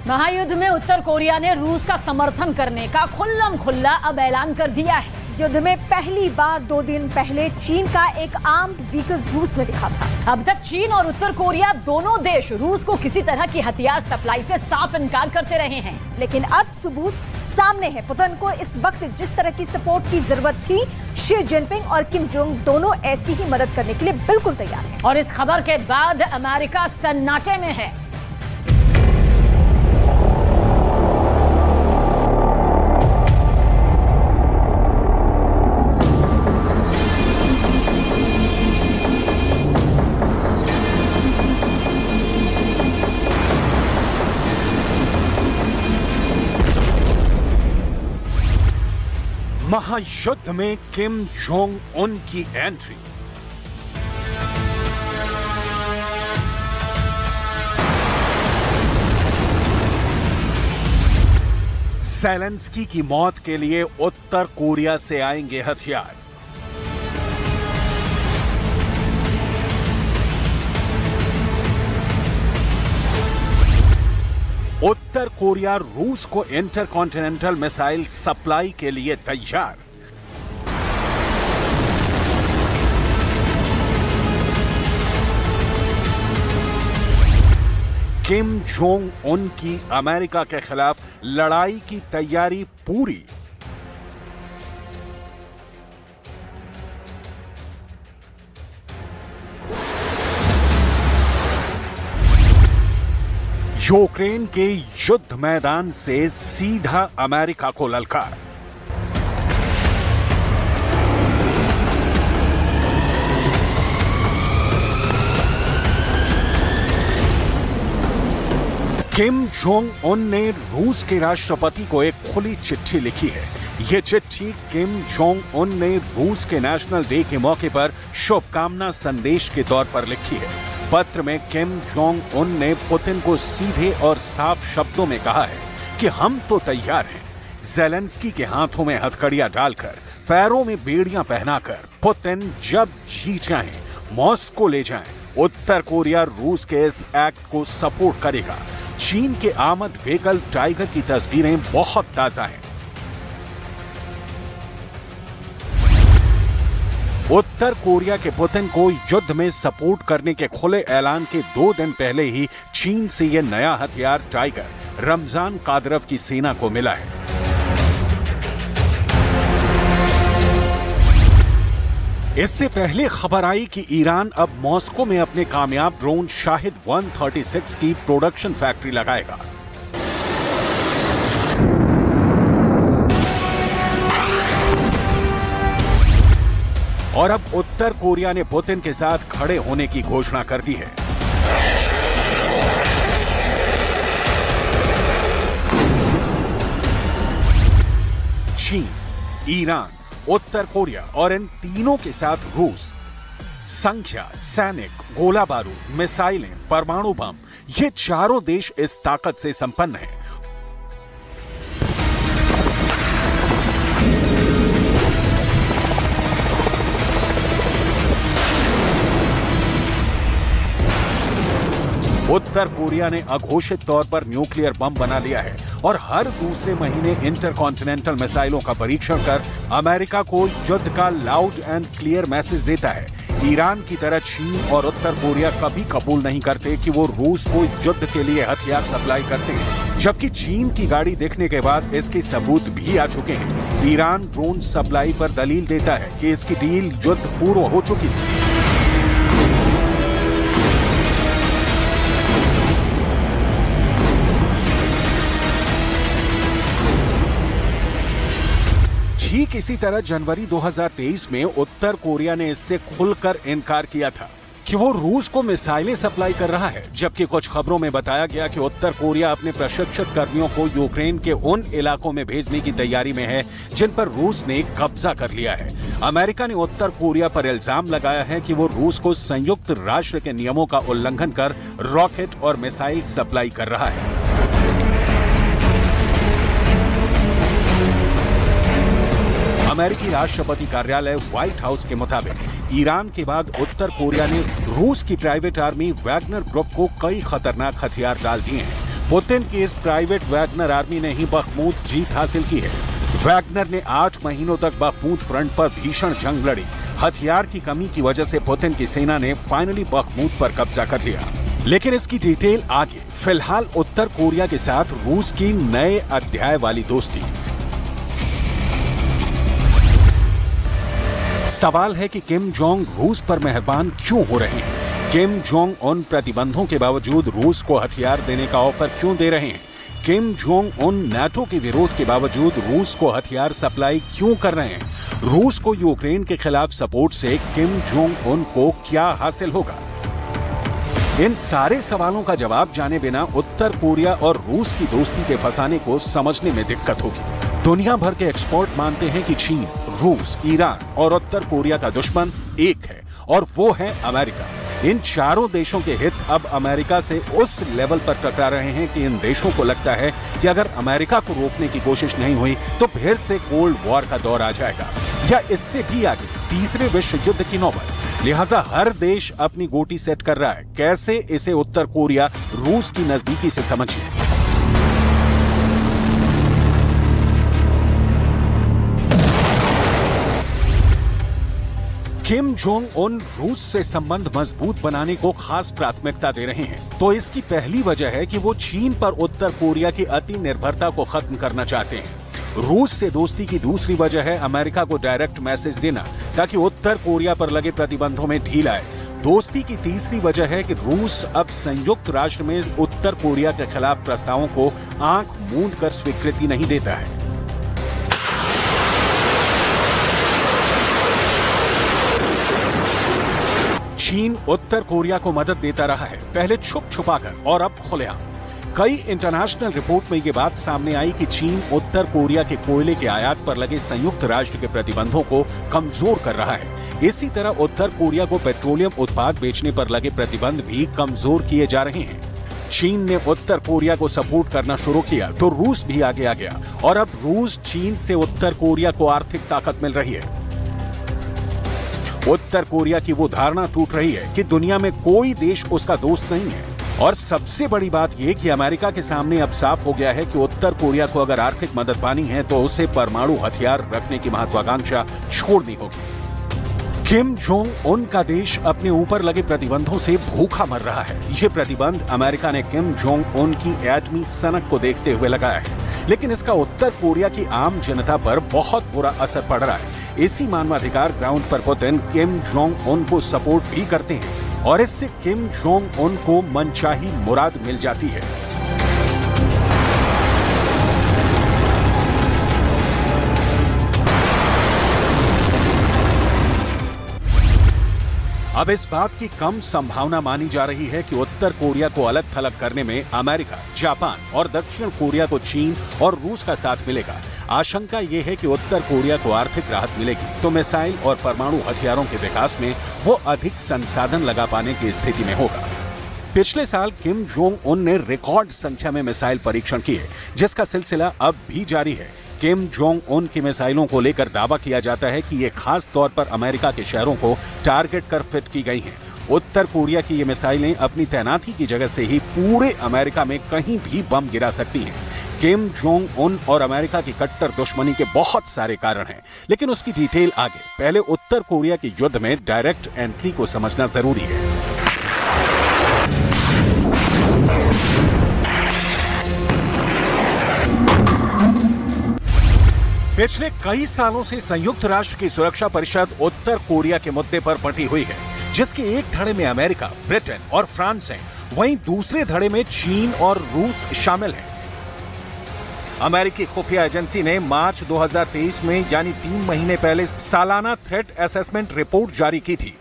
महायुद्ध में उत्तर कोरिया ने रूस का समर्थन करने का खुल्लम खुल्ला अब ऐलान कर दिया है। युद्ध में पहली बार 2 दिन पहले चीन का एक आर्म्ड व्हीकल रूस में दिखा था। अब तक चीन और उत्तर कोरिया दोनों देश रूस को किसी तरह की हथियार सप्लाई से साफ इनकार करते रहे हैं, लेकिन अब सबूत सामने है। पुतिन को इस वक्त जिस तरह की सपोर्ट की जरूरत थी, शी जिनपिंग और किम जोंग दोनों ऐसी ही मदद करने के लिए बिल्कुल तैयार हैं। और इस खबर के बाद अमेरिका सन्नाटे में है। महायुद्ध में किम जोंग उन की एंट्री। ज़ेलेंस्की की मौत के लिए उत्तर कोरिया से आएंगे हथियार। उत्तर कोरिया रूस को इंटरकॉन्टिनेंटल मिसाइल सप्लाई के लिए तैयार। किम जोंग उन की अमेरिका के खिलाफ लड़ाई की तैयारी पूरी। यूक्रेन के युद्ध मैदान से सीधा अमेरिका को ललकार। किम जोंग उन ने रूस के राष्ट्रपति को एक खुली चिट्ठी लिखी है। यह चिट्ठी किम जोंग उन ने रूस के नेशनल डे के मौके पर शुभकामना संदेश के तौर पर लिखी है। पत्र में किम जोंग उन ने पुतिन को सीधे और साफ शब्दों में कहा है कि हम तो तैयार हैं। ज़ेलेंस्की के हाथों में हथकड़ियां डालकर, पैरों में बेड़ियां पहनाकर पुतिन जब जी चाहें मॉस्को ले जाएं। उत्तर कोरिया रूस के इस एक्ट को सपोर्ट करेगा। चीन के आर्मर्ड व्हीकल टाइगर की तस्वीरें बहुत ताजा हैं। उत्तर कोरिया के पुतिन को युद्ध में सपोर्ट करने के खुले ऐलान के 2 दिन पहले ही चीन से यह नया हथियार टाइगर रमजान कादिरोव की सेना को मिला है। इससे पहले खबर आई कि ईरान अब मॉस्को में अपने कामयाब ड्रोन शाहिद 136 की प्रोडक्शन फैक्ट्री लगाएगा। और अब उत्तर कोरिया ने पुतिन के साथ खड़े होने की घोषणा कर दी है। चीन, ईरान, उत्तर कोरिया और इन तीनों के साथ रूस संख्या, सैनिक, गोला बारूद, मिसाइलें, परमाणु बम, ये चारों देश इस ताकत से संपन्न हैं। उत्तर कोरिया ने अघोषित तौर पर न्यूक्लियर बम बना लिया है और हर दूसरे महीने इंटरकॉन्टिनेंटल मिसाइलों का परीक्षण कर अमेरिका को युद्ध का लाउड एंड क्लियर मैसेज देता है। ईरान की तरह चीन और उत्तर कोरिया कभी कबूल नहीं करते कि वो रूस को युद्ध के लिए हथियार सप्लाई करते हैं, जबकि चीन की गाड़ी देखने के बाद इसके सबूत भी आ चुके हैं। ईरान ड्रोन सप्लाई पर दलील देता है कि इसकी डील युद्ध पूर्व हो चुकी थी। ठीक इसी तरह जनवरी 2023 में उत्तर कोरिया ने इससे खुलकर इनकार किया था कि वो रूस को मिसाइलें सप्लाई कर रहा है, जबकि कुछ खबरों में बताया गया कि उत्तर कोरिया अपने प्रशिक्षित कर्मियों को यूक्रेन के उन इलाकों में भेजने की तैयारी में है जिन पर रूस ने कब्जा कर लिया है। अमेरिका ने उत्तर कोरिया पर इल्जाम लगाया है कि वो रूस को संयुक्त राष्ट्र के नियमों का उल्लंघन कर रॉकेट और मिसाइल सप्लाई कर रहा है। अमेरिकी राष्ट्रपति कार्यालय व्हाइट हाउस के मुताबिक ईरान के बाद उत्तर कोरिया ने रूस की प्राइवेट आर्मी वैगनर ग्रुप को कई खतरनाक हथियार डाल दिए हैं। पुतिन की इस प्राइवेट वैगनर आर्मी ने ही बखमूत जीत हासिल की है। वैगनर ने 8 महीनों तक बखमूत फ्रंट पर भीषण जंग लड़ी। हथियार की कमी की वजह से पुतिन की सेना ने फाइनली बखमूत पर कब्जा कर लिया। लेकिन इसकी डिटेल आगे। फिलहाल उत्तर कोरिया के साथ रूस की नए अध्याय वाली दोस्ती। सवाल है कि किम जोंग रूस पर मेहरबान क्यों हो रहे हैं? किम जोंग उन प्रतिबंधों के बावजूद रूस को हथियार देने का ऑफर क्यों दे रहे हैं? किम जोंग उन नाटो के विरोध के बावजूद रूस को हथियार सप्लाई क्यों कर रहे हैं? रूस को यूक्रेन के खिलाफ सपोर्ट से किम जोंग उन को क्या हासिल होगा? इन सारे सवालों का जवाब जाने बिना उत्तर कोरिया और रूस की दोस्ती के फसाने को समझने में दिक्कत होगी। दुनिया भर के एक्सपर्ट मानते हैं कि चीन, रूस, ईरान और उत्तर कोरिया का दुश्मन एक है और वो है अमेरिका। इन चारों देशों के हित अब अमेरिका से उस लेवल पर टकरा रहे हैं कि इन देशों को लगता है कि अगर अमेरिका को रोकने की कोशिश नहीं हुई तो फिर से कोल्ड वॉर का दौर आ जाएगा या इससे भी आगे तीसरे विश्व युद्ध की नौबत। लिहाजा हर देश अपनी गोटी सेट कर रहा है। कैसे इसे उत्तर कोरिया रूस की नजदीकी से समझिए। किम जोंग उन रूस से संबंध मजबूत बनाने को खास प्राथमिकता दे रहे हैं, तो इसकी पहली वजह है कि वो चीन पर उत्तर कोरिया की अति निर्भरता को खत्म करना चाहते हैं। रूस से दोस्ती की दूसरी वजह है अमेरिका को डायरेक्ट मैसेज देना ताकि उत्तर कोरिया पर लगे प्रतिबंधों में ढील आए। दोस्ती की तीसरी वजह है कि रूस अब संयुक्त राष्ट्र में उत्तर कोरिया के खिलाफ प्रस्तावों को आंख मूंद कर स्वीकृति नहीं देता है। चीन उत्तर कोरिया को मदद देता रहा है, पहले छुप छुपाकर और अब खुलेआम। कई इंटरनेशनल रिपोर्ट में ये बात सामने आई कि चीन उत्तर कोरिया के कोयले के आयात पर लगे संयुक्त राष्ट्र के प्रतिबंधों को कमजोर कर रहा है। इसी तरह उत्तर कोरिया को पेट्रोलियम उत्पाद बेचने पर लगे प्रतिबंध भी कमजोर किए जा रहे हैं। चीन ने उत्तर कोरिया को सपोर्ट करना शुरू किया तो रूस भी आगे आ गया और अब रूस चीन से उत्तर कोरिया को आर्थिक ताकत मिल रही है। उत्तर कोरिया की वो धारणा टूट रही है कि दुनिया में कोई देश उसका दोस्त नहीं है। और सबसे बड़ी बात यह कि अमेरिका के सामने अब साफ हो गया है कि उत्तर कोरिया को अगर आर्थिक मदद पानी है तो उसे परमाणु हथियार रखने की महत्वाकांक्षा छोड़नी होगी। किम जोंग उन का देश अपने ऊपर लगे प्रतिबंधों से भूखा मर रहा है। ये प्रतिबंध अमेरिका ने किम जोंग उन की एटमी सनक को देखते हुए लगाया है, लेकिन इसका उत्तर कोरिया की आम जनता पर बहुत बुरा असर पड़ रहा है। इसी मानवाधिकार ग्राउंड पर पुतिन किम जोंग उन को सपोर्ट भी करते हैं और इससे किम जोंग उन को मनचाही मुराद मिल जाती है। अब इस बात की कम संभावना मानी जा रही है कि उत्तर कोरिया को अलग थलग करने में अमेरिका, जापान और दक्षिण कोरिया को चीन और रूस का साथ मिलेगा। आशंका यह है कि उत्तर कोरिया को आर्थिक राहत मिलेगी तो मिसाइल और परमाणु हथियारों के विकास में वो अधिक संसाधन लगा पाने की स्थिति में होगा। पिछले साल किम जोंग उन ने रिकॉर्ड संख्या में मिसाइल परीक्षण किए, जिसका सिलसिला अब भी जारी है। किम जोंग उन की मिसाइलों को लेकर दावा किया जाता है कि ये खास तौर पर अमेरिका के शहरों को टारगेट कर फिट की गई हैं। उत्तर कोरिया की ये मिसाइलें अपनी तैनाती की जगह से ही पूरे अमेरिका में कहीं भी बम गिरा सकती हैं। किम जोंग उन और अमेरिका की कट्टर दुश्मनी के बहुत सारे कारण हैं, लेकिन उसकी डिटेल आगे। पहले उत्तर कोरिया के युद्ध में डायरेक्ट एंट्री को समझना जरूरी है। पिछले कई सालों से संयुक्त राष्ट्र की सुरक्षा परिषद उत्तर कोरिया के मुद्दे पर बंटी हुई है, जिसके एक धड़े में अमेरिका, ब्रिटेन और फ्रांस हैं, वहीं दूसरे धड़े में चीन और रूस शामिल हैं। अमेरिकी खुफिया एजेंसी ने मार्च 2023 में यानी 3 महीने पहले सालाना थ्रेट असेसमेंट रिपोर्ट जारी की थी।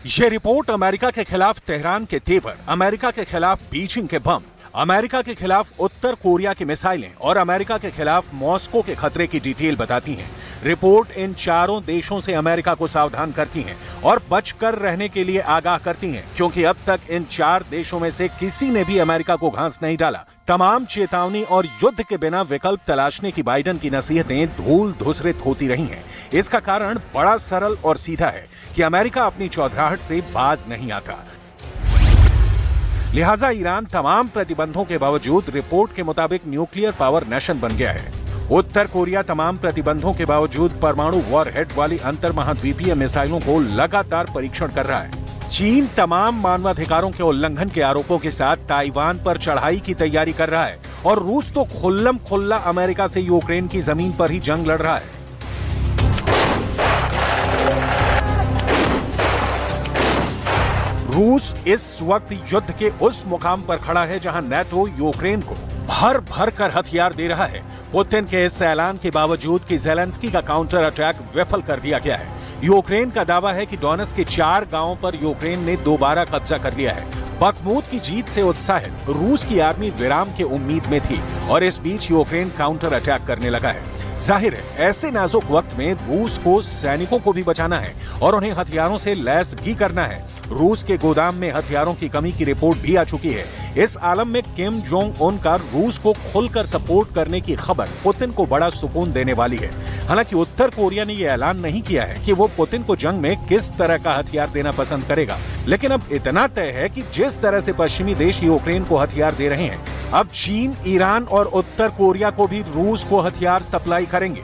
यह रिपोर्ट अमेरिका के खिलाफ तेहरान के तेवर, अमेरिका के खिलाफ बीजिंग के बम, अमेरिका के खिलाफ उत्तर कोरिया की मिसाइलें और अमेरिका के खिलाफ मॉस्को के खतरे की डिटेल बताती हैं। रिपोर्ट इन चारों देशों से अमेरिका को सावधान करती हैं और बचकर रहने के लिए आगाह करती हैं, क्योंकि अब तक इन 4 देशों में से किसी ने भी अमेरिका को घास नहीं डाला। तमाम चेतावनी और युद्ध के बिना विकल्प तलाशने की बाइडेन की नसीहतें धूल धूसरित होती रही हैं। इसका कारण बड़ा सरल और सीधा है कि अमेरिका अपनी चौधराहट से बाज नहीं आता। लिहाजा ईरान तमाम प्रतिबंधों के बावजूद रिपोर्ट के मुताबिक न्यूक्लियर पावर नेशन बन गया है। उत्तर कोरिया तमाम प्रतिबंधों के बावजूद परमाणु वॉरहेड वाली अंतर्महाद्वीपीय मिसाइलों को लगातार परीक्षण कर रहा है। चीन तमाम मानवाधिकारों के उल्लंघन के आरोपों के साथ ताइवान पर चढ़ाई की तैयारी कर रहा है और रूस तो खुल्लम खुल्ला अमेरिका से यूक्रेन की जमीन पर ही जंग लड़ रहा है। रूस इस वक्त युद्ध के उस मुकाम पर खड़ा है जहां नाटो यूक्रेन को भर भर कर हथियार दे रहा है। पुतिन के इस ऐलान के बावजूद कि ज़ेलेंस्की का काउंटर अटैक विफल कर दिया गया है। यूक्रेन का दावा है कि डोनेट्स्क के 4 गांवों पर यूक्रेन ने दोबारा कब्जा कर लिया है। बखमूत की जीत से उत्साहित रूस की आर्मी विराम के उम्मीद में थी और इस बीच यूक्रेन काउंटर अटैक करने लगा है। जाहिर है ऐसे नाजुक वक्त में रूस को सैनिकों को भी बचाना है और उन्हें हथियारों से लैस भी करना है। रूस के गोदाम में हथियारों की कमी की रिपोर्ट भी आ चुकी है। इस आलम में किम जोंग उन का रूस को खुलकर सपोर्ट करने की खबर पुतिन को बड़ा सुकून देने वाली है। हालांकि उत्तर कोरिया ने यह ऐलान नहीं किया है कि वो पुतिन को जंग में किस तरह का हथियार देना पसंद करेगा, लेकिन अब इतना तय है कि जिस तरह से पश्चिमी देश यूक्रेन को हथियार दे रहे हैं, अब चीन, ईरान और उत्तर कोरिया को भी रूस को हथियार सप्लाई करेंगे।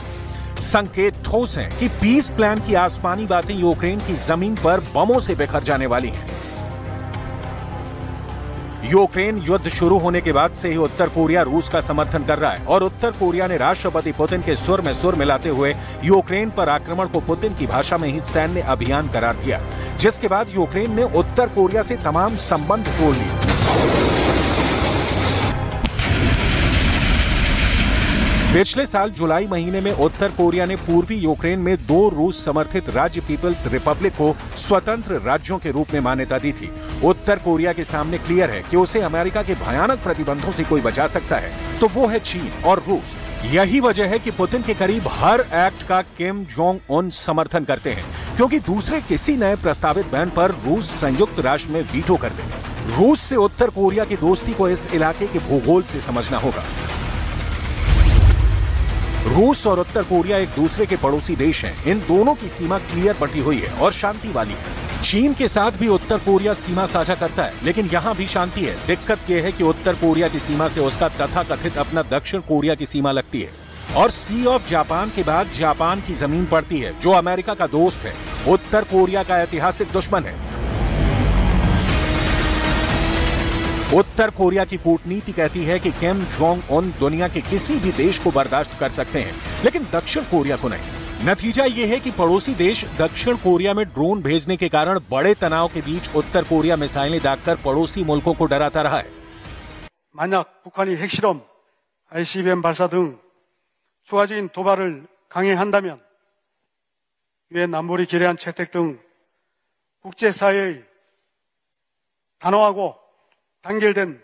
संकेत ठोस हैं कि पीस प्लान की आसमानी बातें यूक्रेन की जमीन पर बमों से बिखर जाने वाली हैं। यूक्रेन युद्ध शुरू होने के बाद से ही उत्तर कोरिया रूस का समर्थन कर रहा है और उत्तर कोरिया ने राष्ट्रपति पुतिन के सुर में सुर मिलाते हुए यूक्रेन पर आक्रमण को पुतिन की भाषा में ही सैन्य अभियान करार दिया, जिसके बाद यूक्रेन ने उत्तर कोरिया से तमाम संबंध तोड़ लिए। पिछले साल जुलाई महीने में उत्तर कोरिया ने पूर्वी यूक्रेन में 2 रूस समर्थित राज्य पीपल्स रिपब्लिक को स्वतंत्र राज्यों के रूप में मान्यता दी थी। उत्तर कोरिया के सामने क्लियर है कि उसे अमेरिका के भयानक प्रतिबंधों से कोई बचा सकता है तो वो है चीन और रूस। यही वजह है कि पुतिन के करीब हर एक्ट का किम जोंग उन समर्थन करते हैं, क्योंकि दूसरे किसी नए प्रस्तावित बैन पर रूस संयुक्त राष्ट्र में वीटो कर देगा। रूस से उत्तर कोरिया की दोस्ती को इस इलाके के भूगोल से समझना होगा। रूस और उत्तर कोरिया एक दूसरे के पड़ोसी देश हैं। इन दोनों की सीमा क्लियर बटी हुई है और शांति वाली है। चीन के साथ भी उत्तर कोरिया सीमा साझा करता है, लेकिन यहाँ भी शांति है। दिक्कत यह है कि उत्तर कोरिया की सीमा से उसका तथाकथित अपना दक्षिण कोरिया की सीमा लगती है और सी ऑफ जापान के बाद जापान की जमीन पड़ती है, जो अमेरिका का दोस्त है, उत्तर कोरिया का ऐतिहासिक दुश्मन है। उत्तर कोरिया की कूटनीति कहती है कि किम जोंग उन दुनिया के किसी भी देश को बर्दाश्त कर सकते हैं, लेकिन दक्षिण कोरिया को नहीं। नतीजा ये है कि पड़ोसी देश दक्षिण कोरिया में ड्रोन भेजने के कारण बड़े तनाव के बीच उत्तर कोरिया मिसाइलें दागकर पड़ोसी मुल्कों को डराता रहा है। 만약 북한이 핵실험, ICBM 발사 등 추가적인 도발을 강행한다면 유엔 안보리 결의안 채택 등 국제사회의 단호하고 단결된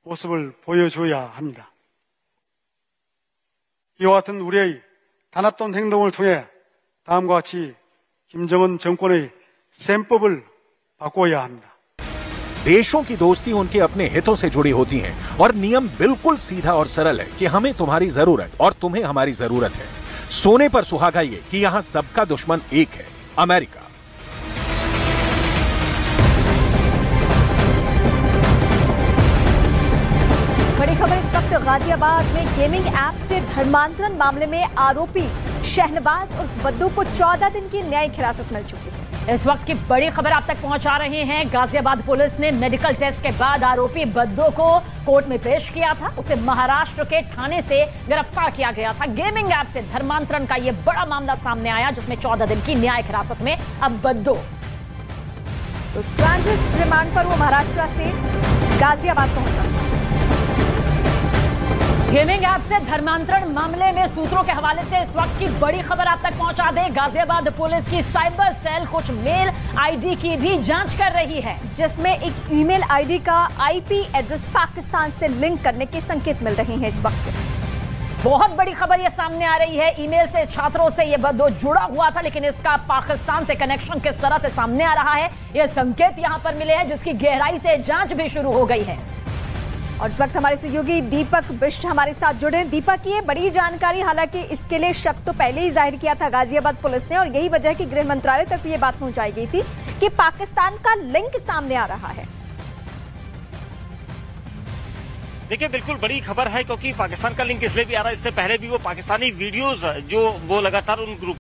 모습을 보여줘야 합니다. 이와 같은 우리의 단합된 행동을 통해 다음과 같이 김정은 정권의 셈법을 바꿔야 합니다. देशों की दोस्ती उनके अपने हितों से जुड़ी होती है और नियम बिल्कुल सीधा और सरल है कि हमें तुम्हारी जरूरत और तुम्हें हमारी जरूरत है। सोने पर सुहागा ये कि यहाँ सबका दुश्मन एक है, अमेरिका। बड़ी खबर इस वक्त गाजियाबाद में गेमिंग ऐप से धर्मांतरण मामले में आरोपी शहनवाज और बद्दू को 14 दिन की न्यायिक हिरासत मिल चुकी है। इस वक्त की बड़ी खबर आप तक पहुंचा रहे हैं। गाजियाबाद पुलिस ने मेडिकल टेस्ट के बाद आरोपी बद्दू को कोर्ट में पेश किया था। उसे महाराष्ट्र के ठाणे से गिरफ्तार किया गया था। गेमिंग ऐप से धर्मांतरण का यह बड़ा मामला सामने आया, जिसमें 14 दिन की न्यायिक हिरासत में अब बद्दू। तो ट्रांजिट रिमांड पर वो महाराष्ट्र से गाजियाबाद पहुंचा। गेमिंग ऐप से धर्मांतरण मामले में सूत्रों के हवाले से इस वक्त की बड़ी खबर आप तक पहुंचा दे। गाजियाबाद पुलिस की साइबर सेल कुछ मेल आईडी की भी जांच कर रही है, जिसमें एक ईमेल आईडी का आईपी एड्रेस पाकिस्तान से लिंक करने के संकेत मिल रहे हैं। इस वक्त बहुत बड़ी खबर ये सामने आ रही है। ईमेल से छात्रों से ये बद्दू जुड़ा हुआ था, लेकिन इसका पाकिस्तान से कनेक्शन किस तरह से सामने आ रहा है, ये संकेत यहां पर मिले हैं, जिसकी गहराई से जांच भी शुरू हो गई है। और इस वक्त हमारे सहयोगी दीपक बिष्ट हमारे साथ जुड़े हैं। दीपक, ये बड़ी जानकारी, हालांकि इसके लिए शक तो पहले ही जाहिर किया था गाजियाबाद पुलिस ने, और यही वजह है कि गृह मंत्रालय तक ये बात पहुंचाई गई थी कि पाकिस्तान का लिंक सामने आ रहा है। देखिए बिल्कुल बड़ी खबर है, क्योंकि पाकिस्तान का लिंक इसलिए भी आ रहा है, इससे पहले भी वो पाकिस्तानी वीडियोज जो वो लगातार उन ग्रुप